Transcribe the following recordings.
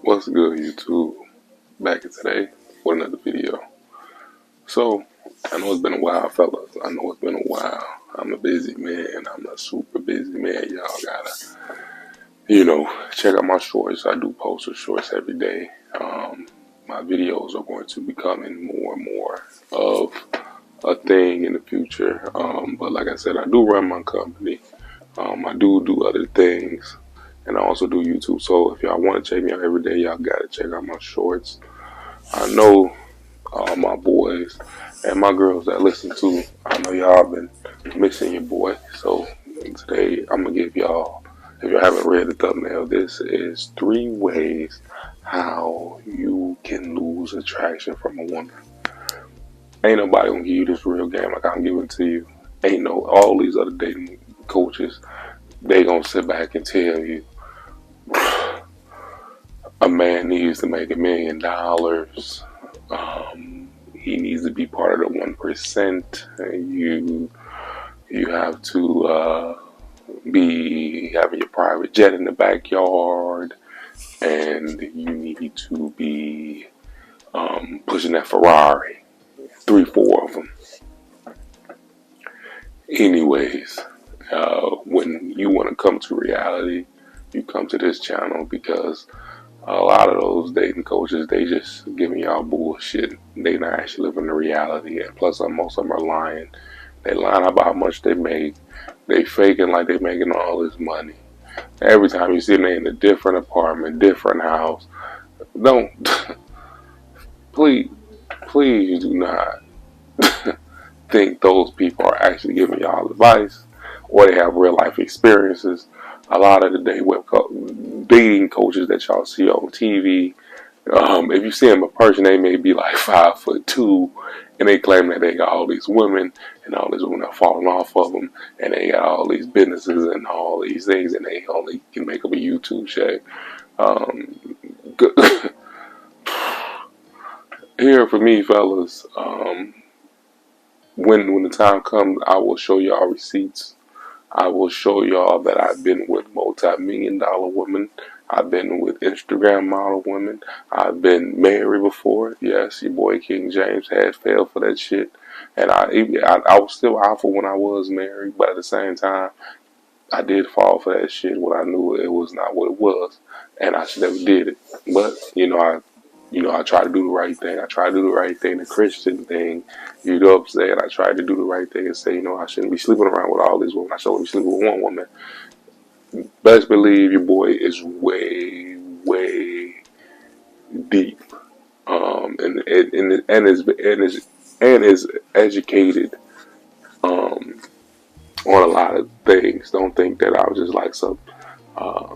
What's good, YouTube? Back today with another video. So, I know it's been a while, fellas. I know it's been a while. I'm a busy man. I'm a super busy man. Y'all gotta, check out my shorts. I do post the shorts every day. My videos are going to be coming more and more of a thing in the future. But like I said, I do run my company. I do other things. And I also do YouTube. So if y'all want to check me out every day, y'all gotta check out my shorts. I know all my boys and my girls that listen to, I know y'all been missing your boy. So today I'm gonna give y'all, if you haven't read the thumbnail, this is 3 ways how you can lose attraction from a woman. Ain't nobody gonna give you this real game like I'm giving it to you. Ain't no, all these other dating coaches, they gonna sit back and tell you a man needs to make $1 million. He needs to be part of the 1%. You have to be having your private jet in the backyard, and you need to be pushing that Ferrari, 3, 4 of them. Anyways, when you want to come to reality, you come to this channel because a lot of those dating coaches, they just giving y'all bullshit. They not actually living the reality. And plus, most of them are lying. They lying about how much they make. They faking like they making all this money. Every time you see them in a different apartment, different house. Don't, please do not think those people are actually giving y'all advice or they have real life experiences. A lot of the dating coaches that y'all see on TV, if you see them in person, they may be like 5'2", and they claim that they got all these women, and all these women are falling off of them, and they got all these businesses and all these things, and they only can make up a YouTube check. Here for me, fellas, when the time comes, I will show y'all receipts. I will show y'all that I've been with multi-million-dollar women. I've been with Instagram model women. I've been married before. Yes, your boy King James had failed for that shit. And I was still alpha when I was married, but at the same time, I did fall for that shit when I knew it was not what it was, and I should never did it. But I try to do the right thing. I try to do the right thing, the Christian thing. You know what I'm saying? I try to do the right thing and say, I shouldn't be sleeping around with all these women. I should only be sleeping with one woman. Best believe your boy is way, way deep, and is educated on a lot of things. Don't think that I was just like some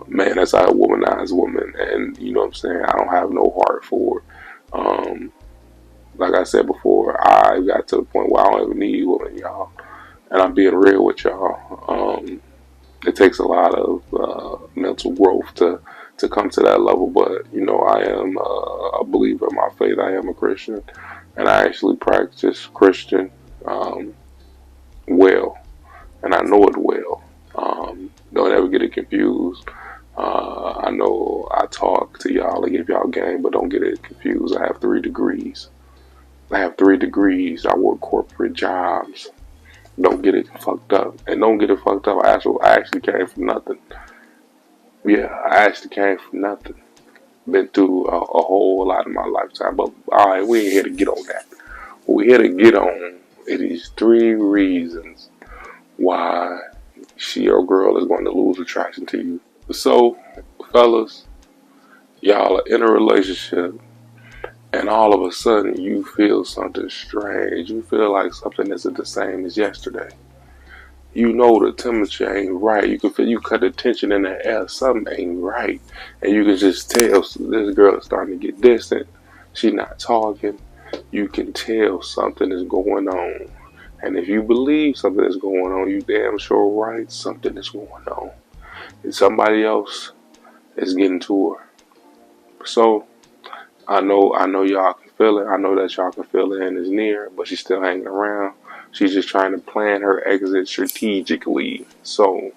man that's a womanized woman, and you know what I'm saying. I don't have no heart for it. Like I said before, I got to the point where I don't even need women, y'all. And I'm being real with y'all. It takes a lot of mental growth to come to that level. But I am a believer in my faith. I am a Christian, and I actually practice Christian well, and I know it well. Don't ever get it confused. I know I talk to y'all and give y'all game, but don't get it confused. I have 3 degrees. I have 3 degrees. I work corporate jobs. Don't get it fucked up. And don't get it fucked up. I actually came from nothing. Yeah, I actually came from nothing. Been through a whole lot in my lifetime. But alright, we ain't here to get on that. What we're here to get on it is 3 reasons why your girl is going to lose attraction to you. So, fellas, y'all are in a relationship, and all of a sudden you feel something strange. You feel like something isn't the same as yesterday. You know the temperature ain't right. You can feel, you cut the tension in the air. Something ain't right, and you can just tell this girl is starting to get distant. She's not talking. You can tell something is going on, and if you believe something is going on, you damn sure right. Something is going on, and somebody else is getting to her. So I know y'all can feel it. I know that y'all can feel it and it's near, but she's still hanging around. She's just trying to plan her exit strategically. So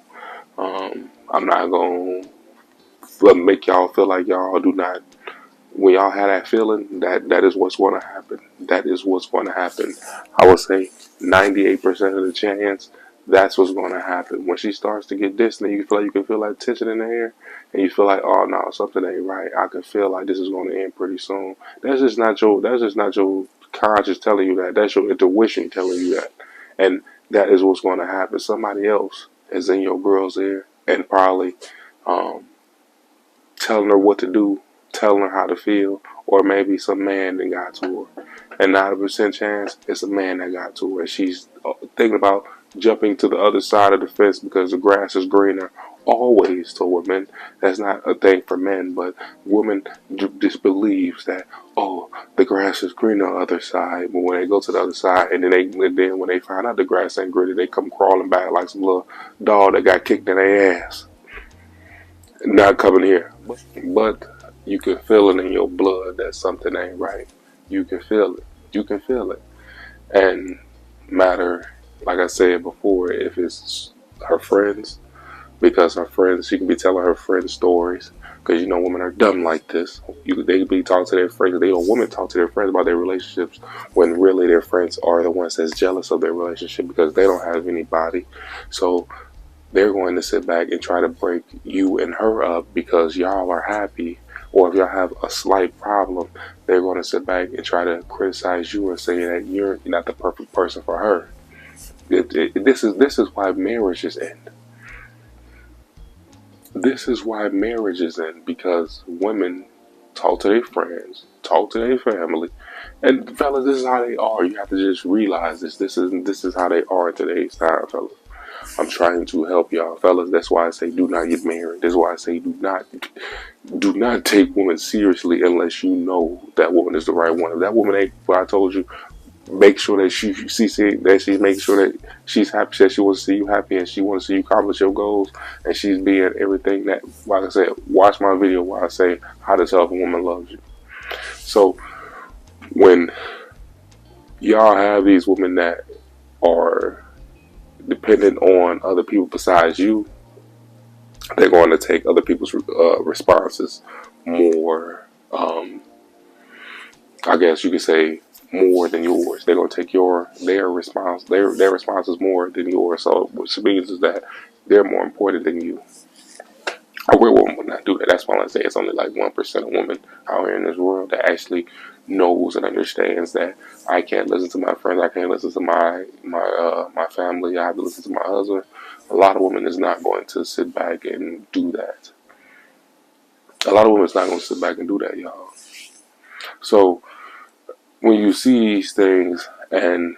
I'm not gonna make y'all feel like y'all do not when y'all have that feeling, that is what's going to happen. That is what's going to happen. I would say 98% of the chance that's what's going to happen. When she starts to get distant, you can feel that tension in the air, and you feel like, oh no, something ain't right. I can feel like this is going to end pretty soon. That's just not your conscience telling you that. That's your intuition telling you that, and that is what's going to happen. Somebody else is in your girl's ear and probably um, telling her what to do, telling her how to feel, or maybe some man that got to her. And 90% chance it's a man that got to her. And she's thinking about jumping to the other side of the fence because the grass is greener. Always to women. That's not a thing for men, but women just believes that, oh, the grass is green on the other side. But when they go to the other side, and then when they find out the grass ain't green, they come crawling back like some little dog that got kicked in their ass. Not coming here. But you can feel it in your blood that something ain't right. You can feel it. You can feel it. And matter, like I said before, if it's her friends, because her friends, she can be telling her friends stories. Because you know, women are dumb like this. They be talking to their friends. They don't women talk to their friends about their relationships when really their friends are the ones that's jealous of their relationship because they don't have anybody. So they're going to sit back and try to break you and her up because y'all are happy. Or if y'all have a slight problem, they're going to sit back and try to criticize you and say that you're not the perfect person for her. This is why marriages end. This is why marriages end because women talk to their friends, talk to their family, and fellas, this is how they are. You have to just realize this. This is how they are in today's time, fellas. I'm trying to help y'all, fellas. That's why I say do not get married. That's why I say do not take women seriously unless you know that woman is the right one. If that woman ain't what I told you, make sure that she's making sure that she's happy, that she wants to see you happy, and she wants to see you accomplish your goals, and she's being everything that. Like I said, watch my video where I say how to tell if a woman loves you. So when y'all have these women that are dependent on other people besides you, they're going to take other people's responses more. I guess you could say more than yours. They're going to take their responses more than yours. So what means is that they're more important than you. A real woman would not do that. That's why I say it's only like 1% of women out here in this world that actually knows and understands that I can't listen to my friends. I can't listen to my family. I have to listen to my husband. A lot of women is not going to sit back and do that. A lot of women is not going to sit back and do that, y'all. So when you see these things, and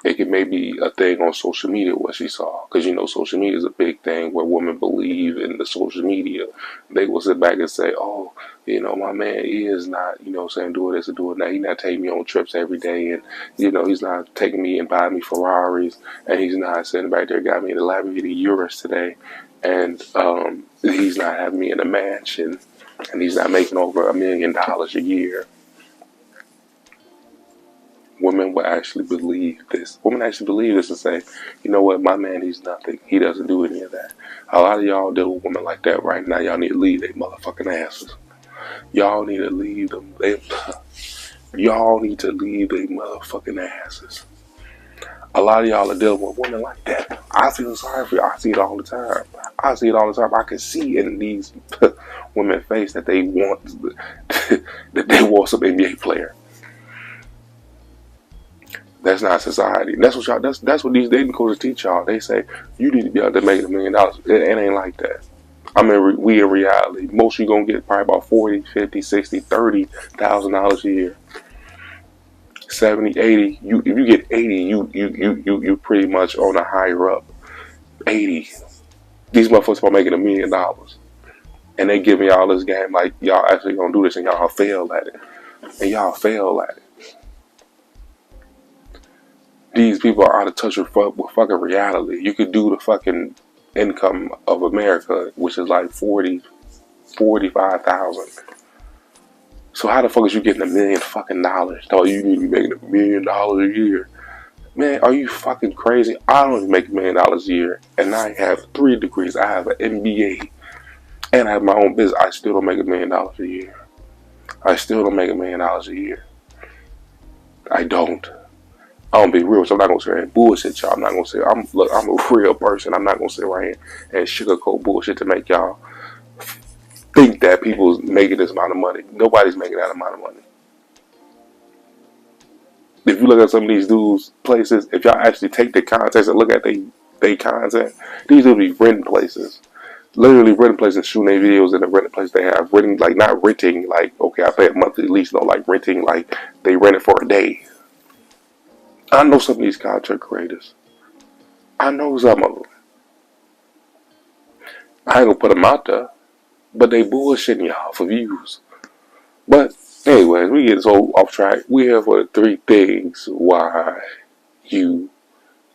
it can maybe a thing on social media what she saw, because you know social media is a big thing where women believe in the social media. They will sit back and say, oh, you know, my man, he is not, you know, saying do this or do it now. He's not taking me on trips every day, and you know, he's not taking me and buying me Ferraris, and he's not sitting back there got me in the Lamborghini Urus today, and he's not having me in a mansion, and he's not making over $1 million a year. Women will actually believe this. Women actually believe this and say, you know what, my man, he's nothing. He doesn't do any of that. A lot of y'all deal with women like that right now. Y'all need to leave their motherfucking asses. Y'all need to leave them. Y'all need to leave their motherfucking asses. A lot of y'all are dealing with women like that. I feel sorry for you. I see it all the time. I see it all the time. I can see in these women's face that they want that they want some NBA player. That's not society. That's what y'all. That's what these dating coaches teach y'all. They say you need to be out there making $1 million. It ain't like that. I mean, we in reality. Most you gonna get probably about 40, 50, 60, $30,000 a year. 70, 80. If you get 80, you pretty much on a higher up. 80. These motherfuckers are making $1 million, and they giving y'all this game like y'all actually gonna do this, and y'all fail at it, and y'all fail at it. These people are out of touch with fucking reality. You could do the fucking income of America, which is like 45,000. So how the fuck is you getting $1 million fucking dollars? No, you need to be making $1 million a year. Man, are you fucking crazy? I don't even make $1 million a year, and I have 3 degrees. I have an MBA, and I have my own business. I still don't make $1 million a year. I still don't make $1 million a year. I don't. I'm gonna be real, so I'm not gonna say bullshit, y'all. I'm not gonna say I'm a real person. I'm not gonna sit right here and sugarcoat bullshit to make y'all think that people's making this amount of money. Nobody's making that amount of money. If you look at some of these dudes' places, if y'all actually take the context and look at they content, these dudes be renting places. Literally renting places, shooting their videos in the rented place they have. Renting, like not renting, like, okay, I pay a monthly lease, no, like renting, like they rent it for a day. I know some of these content creators. I know some of them. I ain't gonna put them out there, but they bullshitting y'all for views. But anyways, we get so off track. We here for the 3 things why you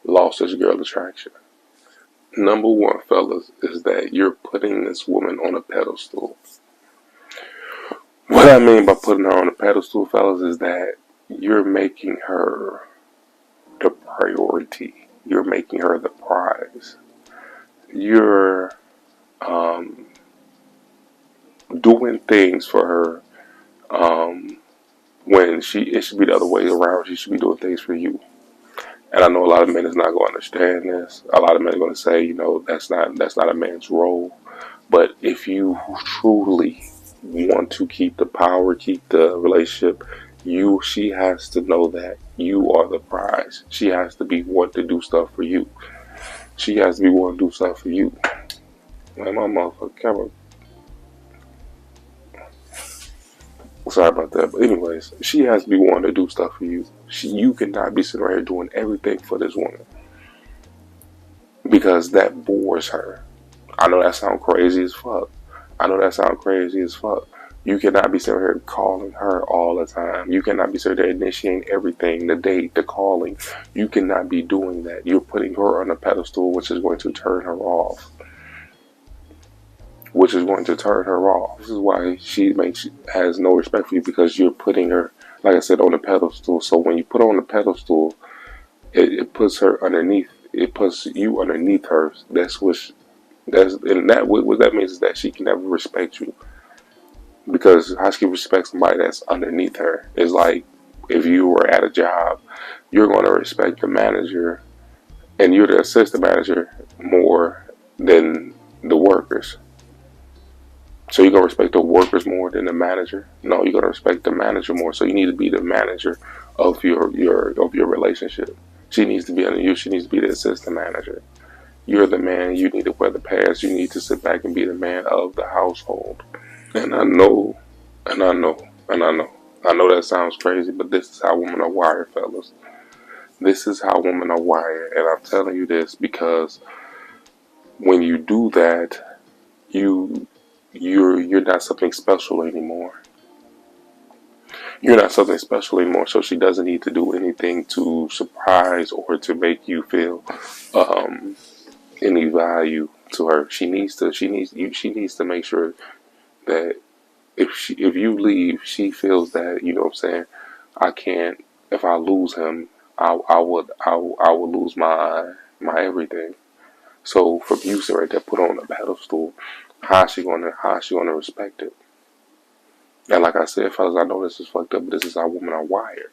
lost this girl attraction. Number one, fellas, is that you're putting this woman on a pedestal. What I mean by putting her on a pedestal, fellas, is that you're making her the priority. You're making her the prize. You're doing things for her when it should be the other way around. She should be doing things for you. And I know a lot of men is not going to understand this. A lot of men are going to say, that's not a man's role. But if you truly want to keep the power, keep the relationship, she has to know that you are the prize. She has to be one to do stuff for you. She has to be one to do stuff for you. Like my motherfucking camera. Sorry about that. But anyways, she has to be one to do stuff for you. You cannot be sitting right here doing everything for this woman. Because that bores her. I know that sounds crazy as fuck. You cannot be sitting here calling her all the time. You cannot be sitting there initiating everything, the date, the calling. You cannot be doing that. You're putting her on a pedestal, which is going to turn her off. This is why she has no respect for you, because you're putting her, like I said, on a pedestal. So when you put her on a pedestal, it puts her underneath. It puts you underneath her. What that means is that she can never respect you, because how she can respect somebody that's underneath her is like if you were at a job, you're going to respect your manager, and you're the assistant manager more than the workers. So you're going to respect the workers more than the manager? No, you're going to respect the manager more. So you need to be the manager of your relationship. She needs to be under you. She needs to be the assistant manager. You're the man. You need to wear the pants. You need to sit back and be the man of the household. And I know that sounds crazy, but this is how women are wired, fellas. This is how women are wired. And I'm telling you this because when you do that, you're not something special anymore. You're not something special anymore, so she doesn't need to do anything to surprise or to make you feel any value to her. She needs to make sure that if you leave, she feels that, you know what I'm saying, I can't, if I lose him, I would lose my everything. So from you sitting right there, put on a pedestal, how's she gonna respect it? And like I said, fellas, I know this is fucked up, but this is how women are wired.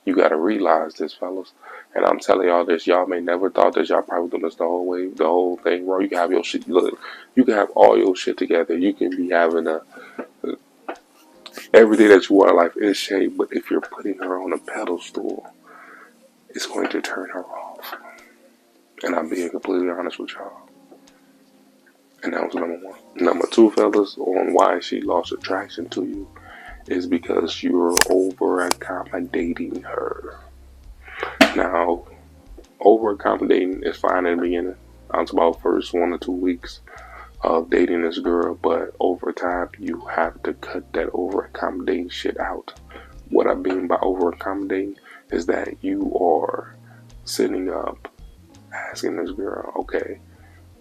You gotta realize this, fellas. And I'm telling y'all this, y'all may never thought this, y'all probably doing this the whole thing, bro. You can have your shit, look, you can have all your shit together. You can be having everything that you want in life in shape, but if you're putting her on a pedestal, it's going to turn her off. And I'm being completely honest with y'all. And that was number one. Number two, fellas, on why she lost attraction to you is because you're over accommodating her. Now, over accommodating is fine in the beginning. I'm talking about first 1 or 2 weeks of dating this girl, but over time you have to cut that over accommodating shit out. What I mean by over accommodating is that you are sitting up asking this girl, okay,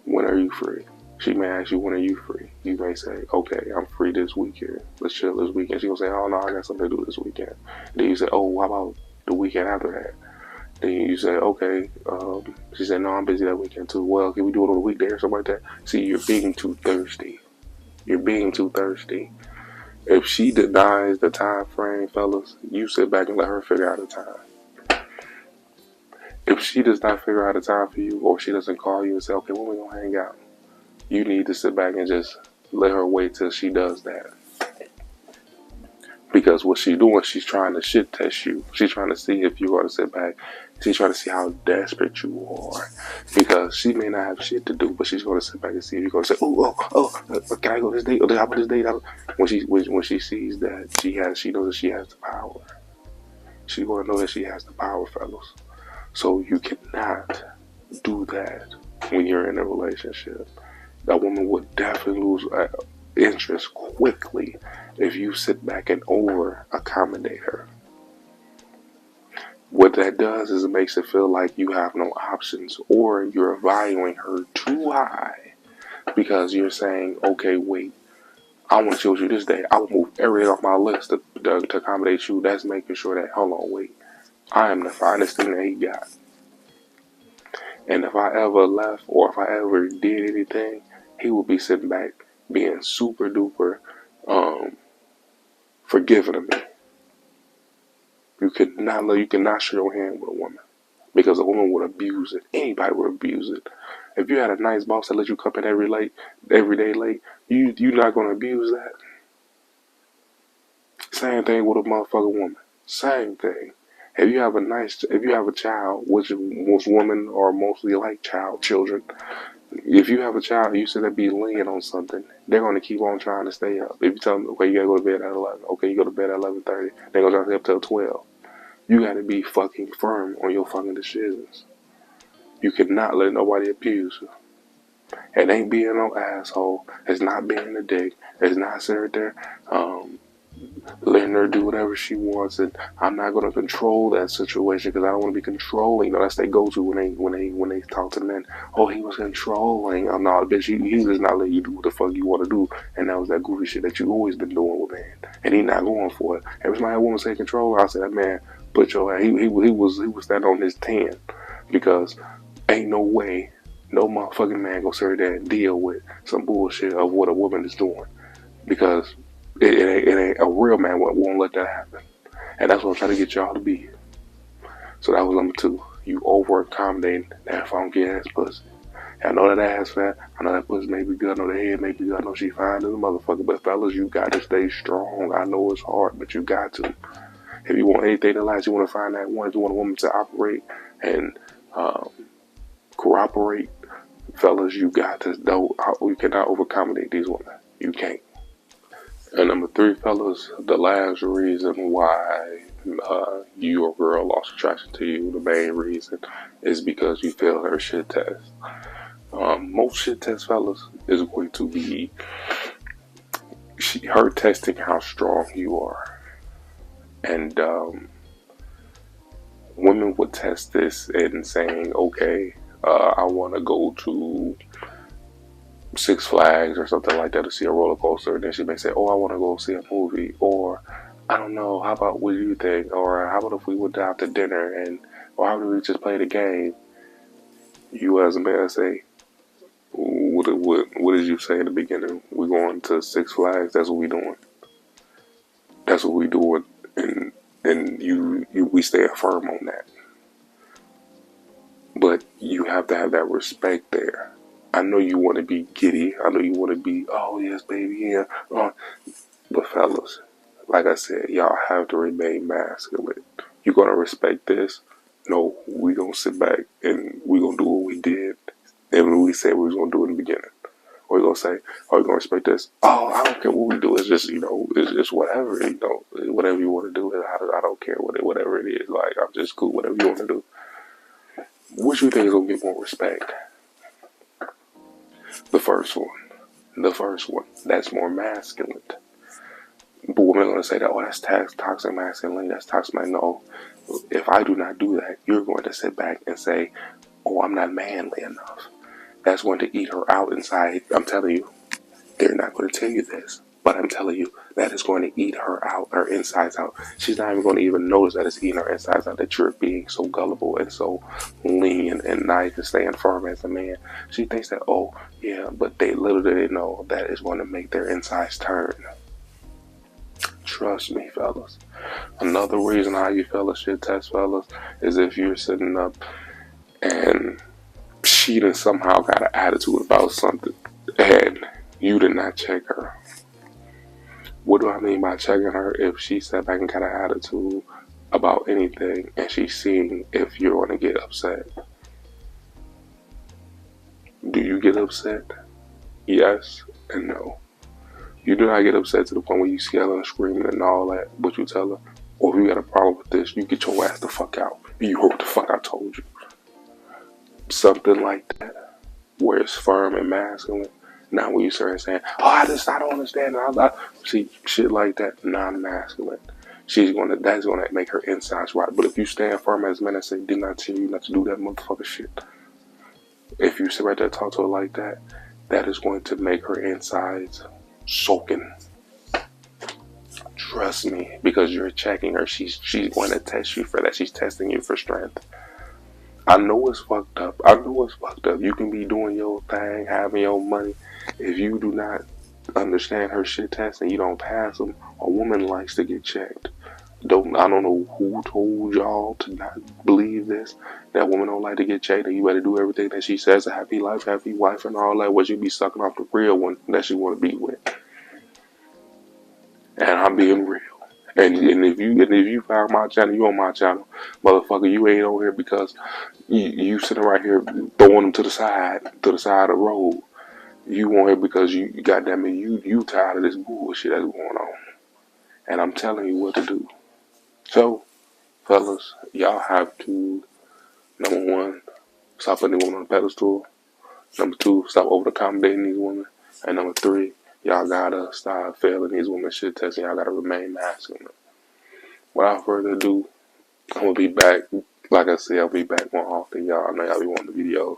when are you free? She may ask you, when are you free? You may say, okay, I'm free this weekend. Let's chill this weekend. She gonna say, oh no, I got something to do this weekend. Then you say, oh, how about the weekend after that? Then you say, okay. She said, no, I'm busy that weekend too. Well, can we do it on a weekday or something like that? See, you're being too thirsty. If she denies the time frame, fellas, you sit back and let her figure out a time. If she does not figure out a time for you, or she doesn't call you and say, okay, when we gonna hang out, you need to sit back and just let her wait till she does that. Because what she's doing, she's trying to shit test you. She's trying to see if you're going to sit back. She's trying to see how desperate you are. Because she may not have shit to do, but she's going to sit back and see if you're going to say, can I go this date? Or how about this date? When she sees that she knows that she has the power. She's going to know that she has the power, fellas. So you cannot do that when you're in a relationship. That woman would definitely lose interest quickly if you sit back and over accommodate her. What that does is it makes it feel like you have no options, or you're valuing her too high because you're saying, okay, wait, I want to chill with you this day. I will move everything off my list to accommodate you. That's making sure that, hold on, wait, I am the finest thing that he got. And if I ever left or if I ever did anything, he would be sitting back being super duper forgiving of me. You cannot share your hand with a woman because a woman would abuse it. Anybody would abuse it. If you had a nice boss that let you come in every day late, you're not gonna abuse that. Same thing with a motherfucking woman. Same thing. If you have a child, which most women are mostly like children. If you have a child and you say they be leaning on something, they're going to keep on trying to stay up. If you tell them, okay, you got to go to bed at 11. Okay, you go to bed at 11:30. They're going to try to stay up till 12. You got to be fucking firm on your fucking decisions. You cannot let nobody abuse you. It ain't being no asshole. It's not being a dick. It's not sitting there letting her do whatever she wants, and I'm not gonna control that situation because I don't want to be controlling. No, that's they go to when they talk to the men. Oh, he was controlling. I'm not, bitch. He does not let you do what the fuck you want to do, and that was that goofy shit that you always been doing with man, and he not going for it. Every time a woman say control, I say that man put your he was standing on his 10 because ain't no way no motherfucking man gonna sit there and deal with some bullshit of what a woman is doing because. It ain't a real man won't let that happen, and that's what I'm trying to get y'all to be. So that was number 2. You over accommodating that funky ass pussy. I know that ass fat. I know that pussy may be good. I know the head may be good. I know she fine as a motherfucker. But fellas, you got to stay strong. I know it's hard, but you got to. If you want anything in life, you want to find that one. If you want a woman to operate and cooperate, fellas, you got to know. You cannot over accommodate these women. You can't. And number 3, fellas, the last reason why you or girl lost attraction to you, the main reason, is because you failed her shit test. Most shit tests, fellas, is going to be her testing how strong you are. And women would test this in saying, okay, I want to go to Six Flags or something like that to see a roller coaster, and then she may say, oh, I want to go see a movie, or I don't know, how about what do you think, or how about if we went out to dinner, and or how about we just play the game? You as a man say, what did you say in the beginning? We going to Six Flags, that's what we doing. That's what we doing, and we stay firm on that. But you have to have that respect there. I know you want to be giddy. I know you want to be, oh, yes, baby, yeah. But fellas, like I said, y'all have to remain masculine. You're going to respect this? No, we going to sit back and we going to do what we did. And we said we was going to do in the beginning. Or we going to say, oh, we going to respect this? Oh, I don't care what we do. It's just, it's whatever, whatever you want to do. I don't care whatever it is. Like, I'm just cool, whatever you want to do. Which you think is going to get more respect? The first one, that's more masculine. But women are going to say that, oh, that's toxic masculinity, that's toxic masculinity. No, if I do not do that, you're going to sit back and say, oh, I'm not manly enough. That's going to eat her out inside. I'm telling you, they're not going to tell you this, but I'm telling you, that is going to eat her out, her insides out. She's not even going to even notice that it's eating her insides out, that you're being so gullible and so lean and nice and staying firm as a man. She thinks that, oh, yeah, but they literally know that is going to make their insides turn. Trust me, fellas. Another reason how you fellas should test, fellas, is if you're sitting up and she done somehow got an attitude about something and you did not check her. What do I mean by checking her? If she sat back and got an attitude about anything and she's seeing if you're going to get upset. Do you get upset? Yes and no. You do not get upset to the point where you yelling and screaming and all that, but you tell her, or if you got a problem with this, you get your ass the fuck out. You heard what the fuck I told you. Something like that, where it's firm and masculine. Now when you start saying, oh, I don't understand. See, shit like that, non-masculine. That's gonna make her insides right. But if you stand firm as men and say, did not tell you not to do that motherfucker shit. If you sit right there and talk to her like that, that is going to make her insides soaking. Trust me, because you're checking her. She's going to test you for that. She's testing you for strength. I know it's fucked up. You can be doing your thing, having your money. If you do not understand her shit test and you don't pass them, a woman likes to get checked. I don't know who told y'all to not believe this. That woman don't like to get checked, and you better do everything that she says. A happy life, happy wife, and all that. What you be sucking off the real one that she want to be with. And I'm being real. And if you found my channel, you on my channel, motherfucker. You ain't on here because you sitting right here throwing them to the side of the road. You on here because you goddamn it, you tired of this bullshit that's going on. And I'm telling you what to do. So, fellas, y'all have to, number one, stop putting these women on the pedestal. Number two, stop over accommodating these women. And number three, y'all gotta stop failing these women shit tests and y'all gotta remain masculine. Without further ado, I'm gonna be back. Like I said, I'll be back more often, y'all. I know y'all be wanting the videos.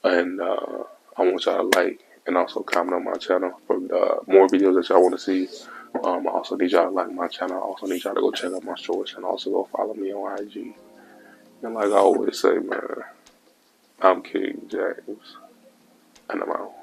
And I want y'all to like and also comment on my channel for more videos that y'all want to see. I also need y'all to like my channel. I also need y'all to go check out my shorts and also go follow me on IG. And like I always say, man, I'm King James, and I'm out.